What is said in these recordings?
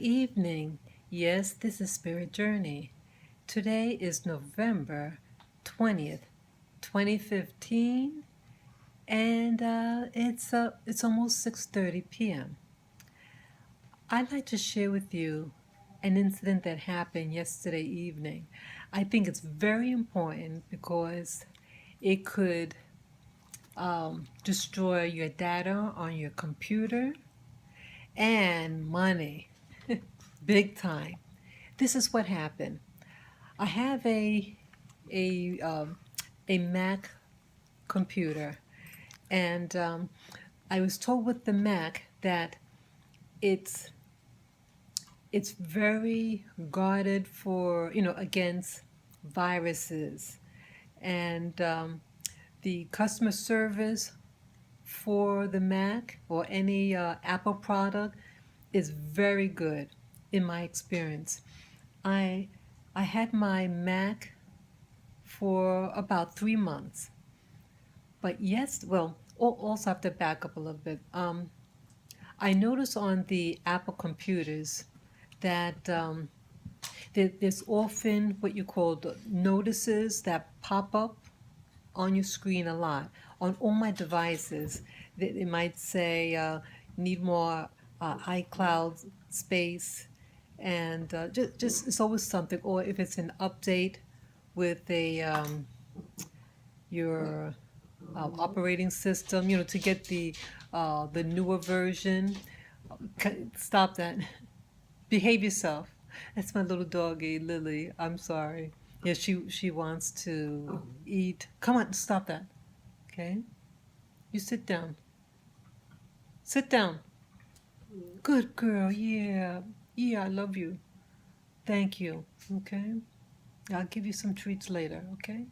evening. Yes, this is Spirit Journey. Today is November 20th, 2015, and it's almost 6:30 p.m. I'd like to share with you an incident that happened yesterday evening. I think it's very important because it could destroy your data on your computer and money, big time. This is what happened. I have a um, a Mac computer, and I was told with the Mac that it's it's very guarded for against viruses, and the customer service for the Mac or any Apple product is very good in my experience. I I had my Mac for about 3 months. But yes, well, also have to back up a little bit. I notice on the Apple computers that there's often what you call the notices that pop up on your screen a lot. On all my devices, they might say, need more iCloud space, and just it's always something. Or if it's an update with your operating system, to get the newer version. Stop that. Behave yourself. That's my little doggy, Lily. I'm sorry. Yeah, she wants to eat. Come on, stop that. Okay? You sit down. Sit down. Good girl. Yeah. Yeah, I love you. Thank you. Okay? I'll give you some treats later, okay?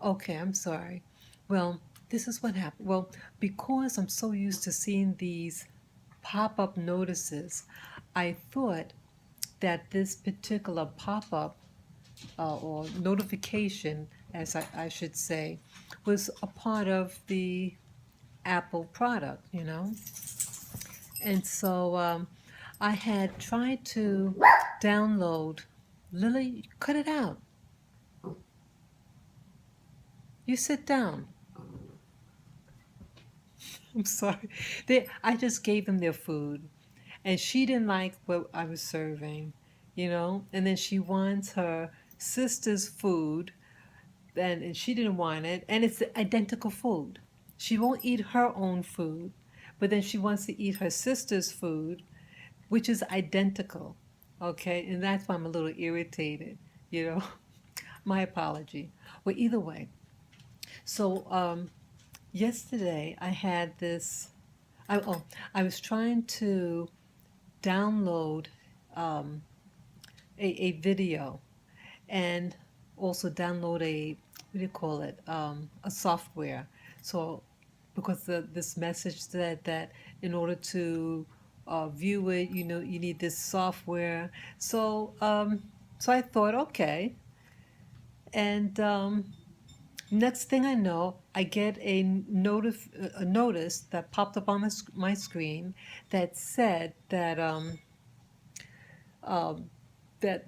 Okay, I'm sorry. Well, this is what happened. Well, because I'm so used to seeing these pop up notices, I thought that this particular pop up or notification, as I should say, was a part of the Apple product. And so I had tried to download. Lily, cut it out. You sit down. I'm sorry. I just gave them their food, and she didn't like what I was serving. And then she wants her sister's food, and she didn't want it, and it's identical food. She won't eat her own food, but then she wants to eat her sister's food, which is identical. Okay, and that's why I'm a little irritated. You know, my apology. Well, either way. So yesterday I had this. I was trying to download um, a video and also download what do you call it, a software. So because this message said that in order to view it, you need this software. So I thought, okay. And next thing I know, I get a notice that popped up on my screen that said that um, that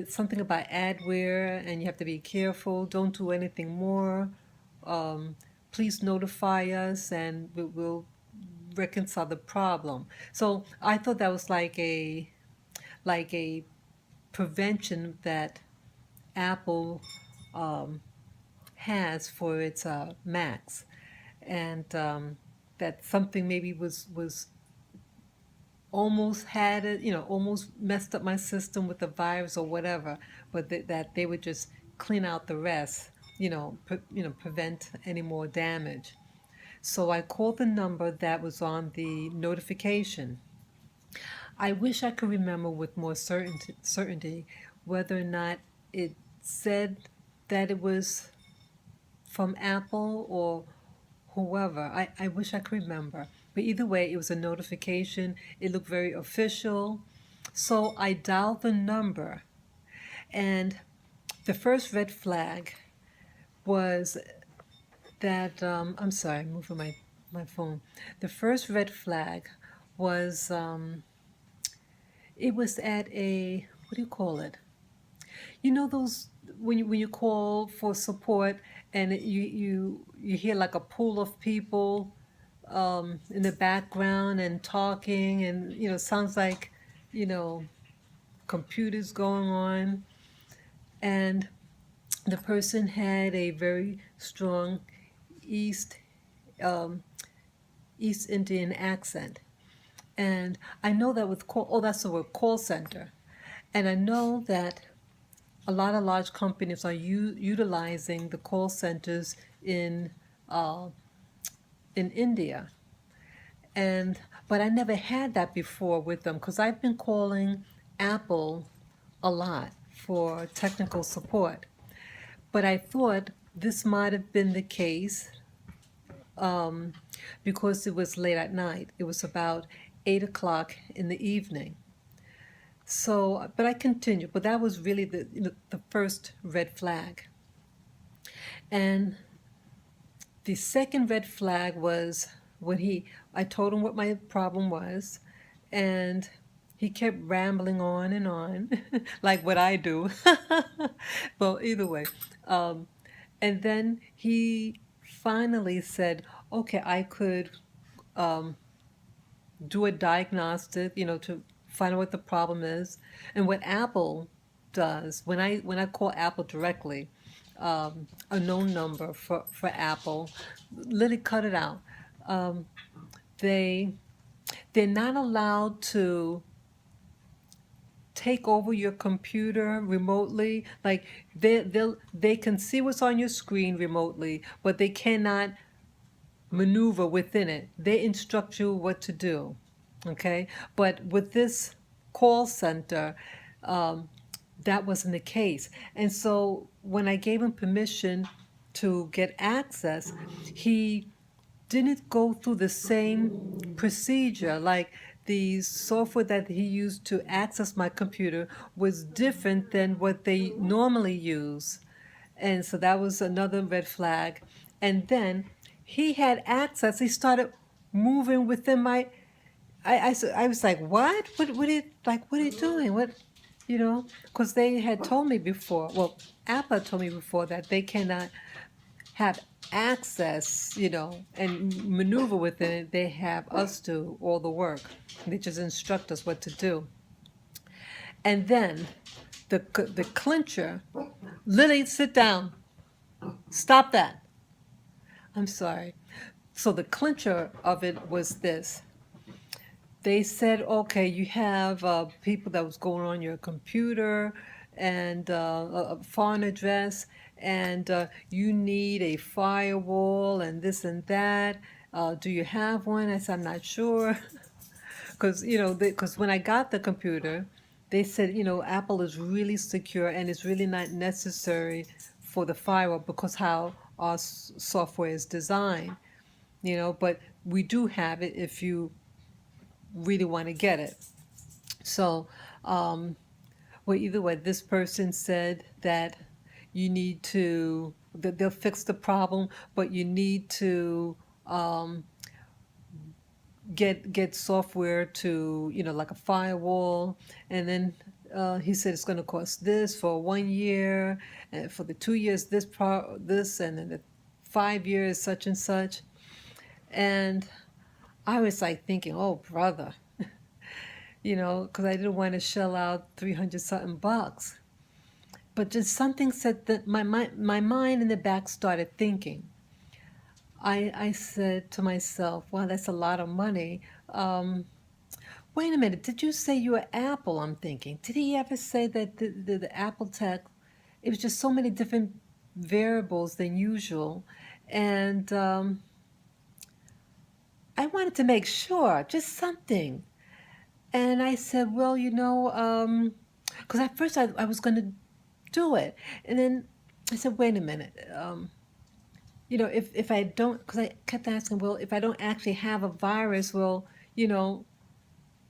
something about adware, and you have to be careful. Don't do anything more. Um, Please notify us, and we'll reconcile the problem. So I thought that was like a prevention that Apple um, has for its Macs, and that something maybe was almost had it, almost messed up my system with the virus or whatever, but that they would just clean out the rest, prevent any more damage. So I called the number that was on the notification. I wish I could remember with more certainty whether or not it said that it was from Apple or whoever. I wish I could remember. But either way, it was a notification. It looked very official. So I dialed the number, and the first red flag was that, I'm sorry, I'm moving my phone. The first red flag was It was at a, what do you call it? You know those when you call for support and you hear like a pool of people in the background and talking and sounds like you know computers going on, and the person had a very strong East um, East Indian accent. And I know that with call, oh, that's the word, call center. And I know that a lot of large companies are utilizing the call centers in uh, in India. And but I never had that before with them because I've been calling Apple a lot for technical support. But I thought this might have been the case um, because it was late at night. It was about 8 o'clock in the evening. So, but I continued. But that was really the first red flag. And the second red flag was when I told him what my problem was, and he kept rambling on, like what I do. Well, either way. Um, and then he finally said, okay, I could um, do a diagnostic, to find out what the problem is. And what Apple does, when I call Apple directly, a known number for Apple, literally cut it out. Um, they they're not allowed to take over your computer remotely. Like they can see what's on your screen remotely, but they cannot maneuver within it. They instruct you what to do. Okay, but with this call center, um, that wasn't the case. And so when I gave him permission to get access, he didn't go through the same procedure. Like the software that he used to access my computer was different than what they normally use. And so that was another red flag. And then he had access. He started moving within my. I was like, what are you doing? What, because they had told me before. Well, Apple told me before that they cannot have access, and maneuver within it. They have us do all the work. They just instruct us what to do. And then the clincher, Lily, sit down. Stop that. I'm sorry. So the clincher of it was this. They said, okay, you have people that was going on your computer and a foreign address, and you need a firewall and this and that. Do you have one? I said, I'm not sure. Because, because when I got the computer, they said, Apple is really secure and it's really not necessary for the firewall because how our software is designed, but we do have it if you really want to get it. So, um, well, either way, this person said that you need to, that they'll fix the problem, but you need to um, get software to, like a firewall. And then he said it's going to cost this for 1 year, and for the 2 years, this, and then the 5 years, such and such. And I was like thinking, oh, brother, because I didn't want to shell out 300 something bucks. But just something said that my mind in the back started thinking. I said to myself, wow, that's a lot of money. Wait a minute, did you say you were Apple? I'm thinking. Did he ever say that the Apple tech, it was just so many different variables than usual? And I wanted to make sure, just something. And I said, well, because at first I was going to do it. And then I said, wait a minute. If I don't, because I kept asking, well, if I don't actually have a virus, well, then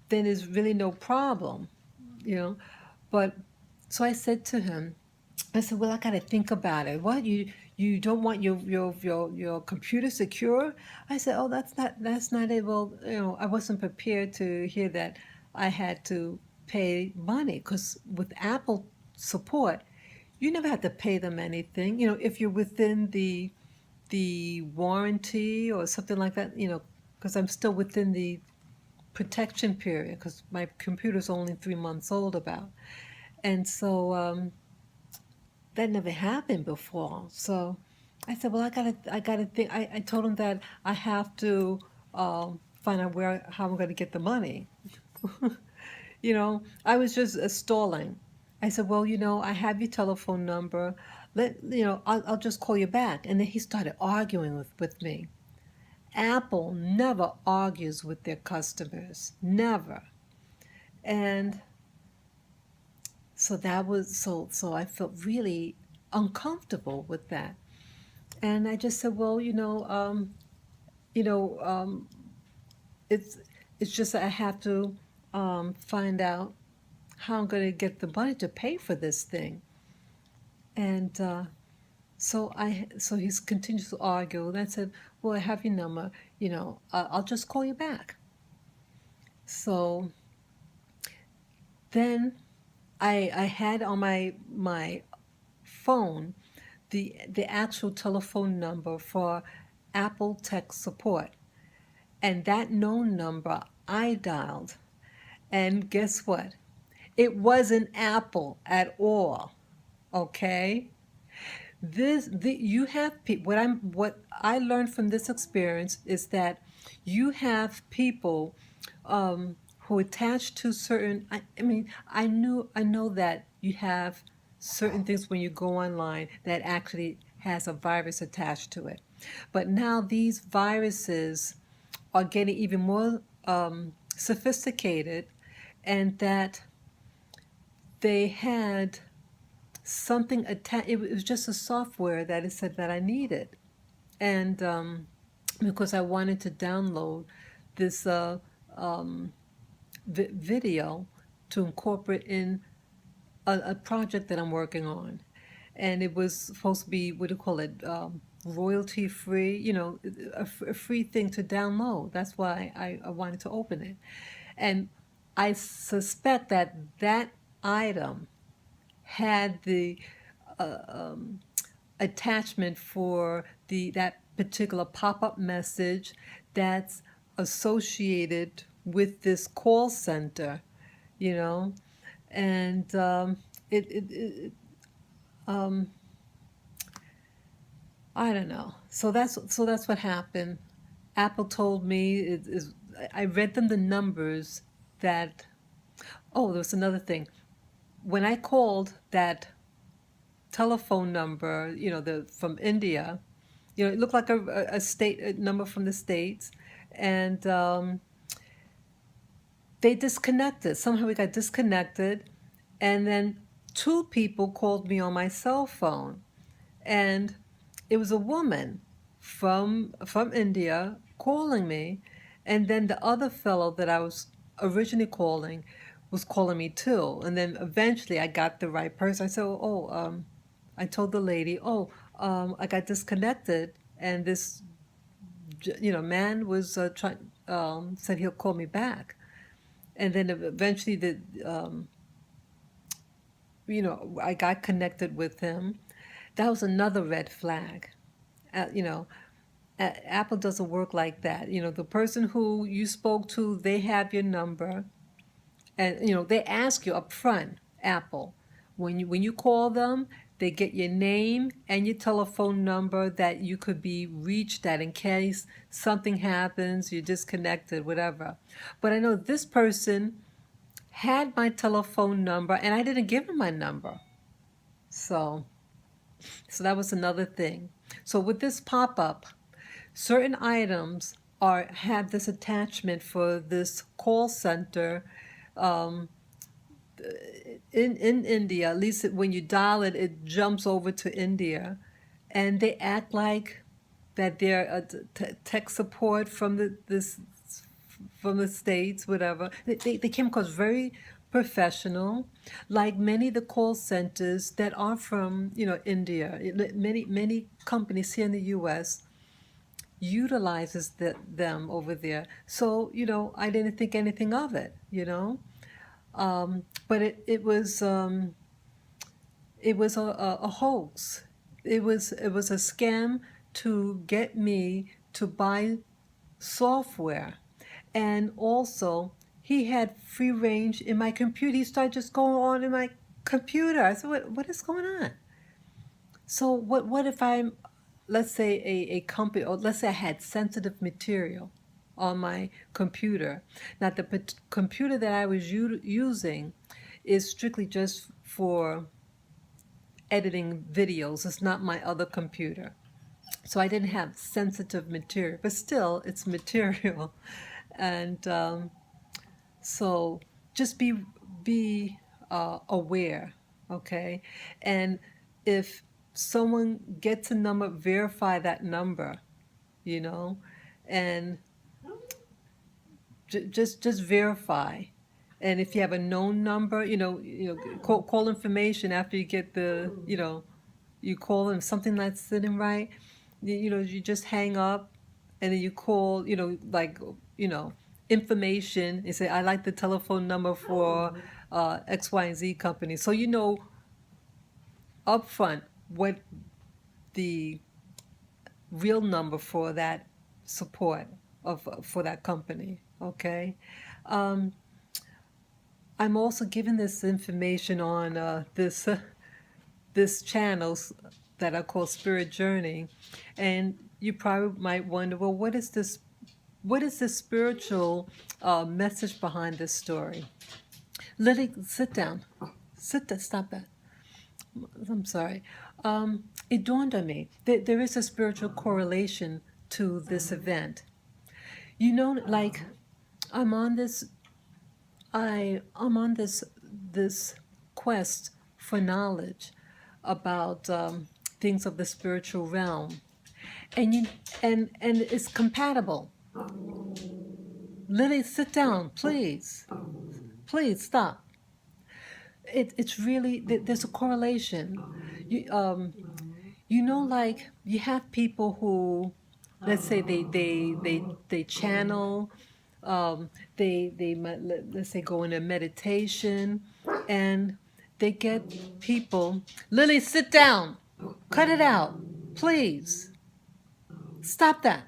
there's really no problem, you know. But so I said to him, I said, well, I got to think about it. What, you don't want your computer secure? I said, oh, that's not it. Well, I wasn't prepared to hear that I had to pay money because with Apple support, you never have to pay them anything. If you're within the warranty or something like that, because I'm still within the protection period because my computer's only 3 months old about. And so that never happened before. So I said, well, I gotta think. I told him that I have to find out how I'm going to get the money. I was just stalling. I said, well, I have your telephone number. I'll just call you back. And then he started arguing with me. Apple never argues with their customers, never. And so that was so I felt really uncomfortable with that. And I just said, well, you know, it's it's just that I have to find out how I'm going to get the money to pay for this thing. And so he's continues to argue. And I said, well, I have your number. I'll just call you back. So then I had on my phone the actual telephone number for Apple tech support. And that known number I dialed. And guess what? It wasn't Apple at all. Okay? You have what I learned from this experience is that you have people who attach to certain. I mean, I know that you have certain things when you go online that actually has a virus attached to it, but now these viruses are getting even more sophisticated, and that they had something attached. It was just a software that it said that I needed, and because I wanted to download this video to incorporate in a project that I'm working on, and it was supposed to be, what do you call it, royalty free, a free thing to download. That's why I wanted to open it, and I suspect that that item had the attachment for that particular pop-up message that's associated with this call center, you know, and um, I don't know. So that's what happened. Apple told me I read them the numbers that. Oh, there was another thing. When I called that telephone number, the from India, it looked like a state a number from the States, and they disconnected. Somehow we got disconnected, and then two people called me on my cell phone, and it was a woman from India calling me, and then the other fellow that I was originally calling was calling me too, and then eventually I got the right person. I said, "Oh, I told the lady, oh, I got disconnected, and this, man was trying, said he'll call me back." And then eventually I got connected with him. That was another red flag. You know, Apple doesn't work like that. The person who you spoke to, they have your number, and they ask you up front, Apple, when you call them, they get your name and your telephone number that you could be reached at in case something happens, you're disconnected, whatever. But I know this person had my telephone number and I didn't give him my number. So that was another thing. So with this pop-up, certain items have this attachment for this call center um, in India. At least when you dial it, it jumps over to India, and they act like that they're tech support from the States, whatever. They came across very professional, like many of the call centers that are from India. Many companies here in the U.S. utilizes them over there. So I didn't think anything of it. But it was a hoax. It was a scam to get me to buy software. And also, he had free range in my computer. He started just going on in my computer. I said, what is going on? So what if I'm, let's say a company, or let's say I had sensitive material on my computer. Now the computer that I was using is strictly just for editing videos. It's not my other computer. So I didn't have sensitive material, but still it's material. And so just be aware, okay? And if someone gets a number, verify that number, you know, and just verify. And if you have a known number, call information after you get you call them something not sitting right. You just hang up, and then you call, like, you know, information, and say, I like the telephone number for X, Y, and Z company. So you know upfront what the real number for that support for that company. Okay. Um, I'm also giving this information on this channels that are called Spirit Journey, and you probably might wonder, well, what is this? What is the spiritual message behind this story? Lily, sit down. Sit down. Stop that. I'm sorry. It dawned on me that there is a spiritual correlation to this event. You know, like I'm on this I'm on this quest for knowledge about things of the spiritual realm, and and it's compatible. Lily, sit down, please. Please stop. It's really there's a correlation. Like you have people who, let's say they channel, let's say go into meditation, and they get people. Lily, sit down. Cut it out, please. Stop that.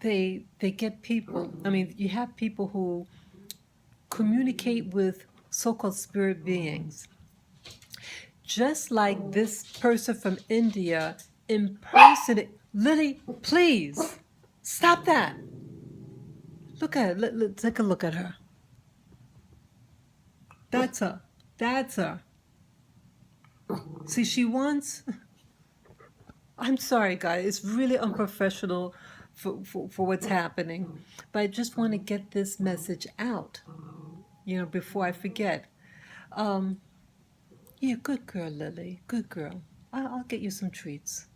They get people. I mean, you have people who communicate with so-called spirit beings, just like this person from India impersonate. Lily, please stop that. Look at her. Take a look at her. That's her. That's her. See, she wants. I'm sorry, guys. It's really unprofessional for what's happening. But I just want to get this message out, before I forget. Yeah, good girl, Lily. Good girl. I'll get you some treats.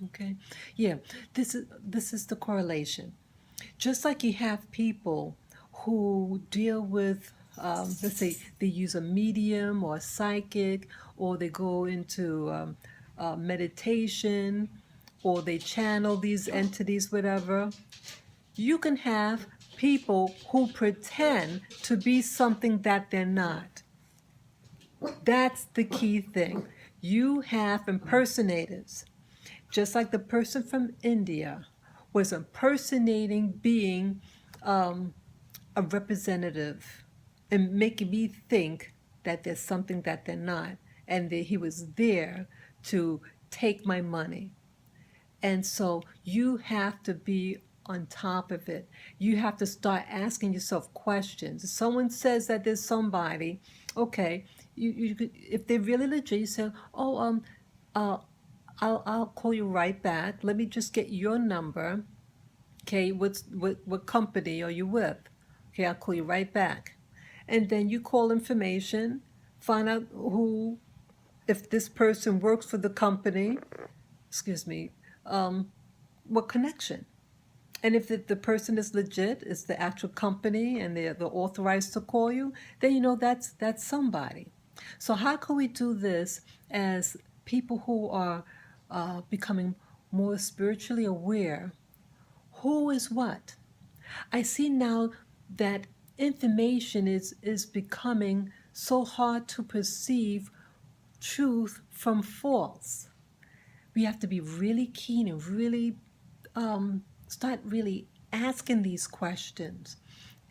Okay? Yeah, this is the correlation. Just like you have people who deal with, let's say, they use a medium or a psychic, or they go into meditation, or they channel these entities, whatever. You can have people who pretend to be something that they're not. That's the key thing. You have impersonators. Just like the person from India was impersonating being a representative and making me think that there's something that they're not, and that he was there to take my money. And so you have to be on top of it. You have to start asking yourself questions. If someone says that there's somebody, okay, if they're really legit, you say, oh, uh, I'll call you right back. Let me just get your number. Okay, what company are you with? Okay, I'll call you right back. And then you call information, find out if this person works for the company, excuse me, what connection. And if the person is legit, it's the actual company, and they're authorized to call you, then that's somebody. So how can we do this as people who are becoming more spiritually aware? Who is what? I see now that information is becoming so hard to perceive truth from false. We have to be really keen and really start really asking these questions.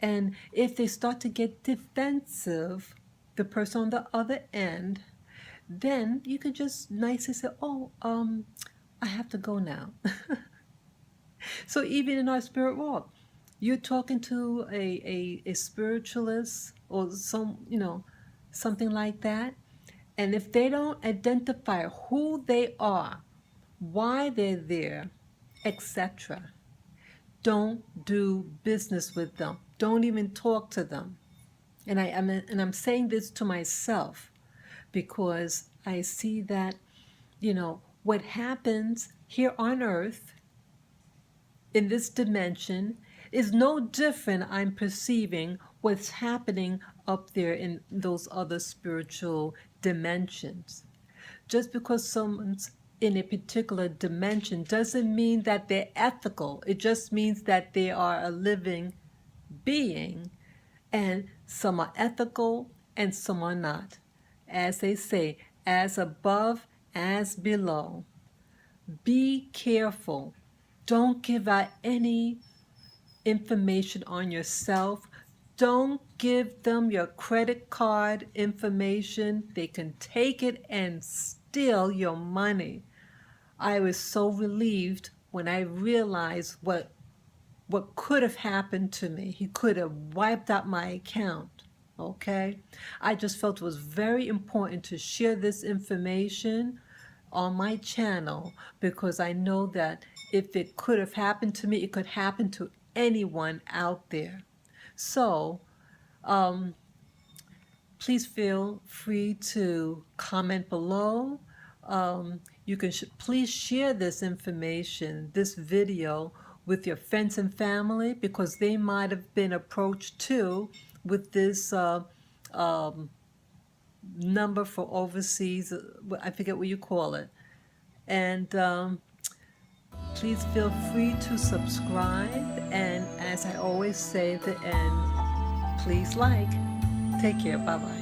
And if they start to get defensive, the person on the other end, then you can just nicely say, oh, I have to go now. So even in our spirit walk, you're talking to a spiritualist or something like that. And if they don't identify who they are, why they're there, etc., don't do business with them. Don't even talk to them. And I'm saying this to myself because I see that, what happens here on earth in this dimension is no different. I'm perceiving what's happening up there in those other spiritual dimensions. Just because someone's in a particular dimension doesn't mean that they're ethical. It just means that they are a living being, and some are ethical and some are not. As they say, as above, as below. Be careful. Don't give out any information on yourself. Don't give them your credit card information. They can take it and steal your money. I was so relieved when I realized what could have happened to me. He could have wiped out my account. Okay? I just felt it was very important to share this information on my channel because I know that if it could have happened to me, it could happen to anyone out there. So, please feel free to comment below. You can please share this information, this video, with your friends and family because they might have been approached too with this number for overseas. I forget what you call it. And please feel free to subscribe. And as I always say at the end, please like. Take care. Bye-bye.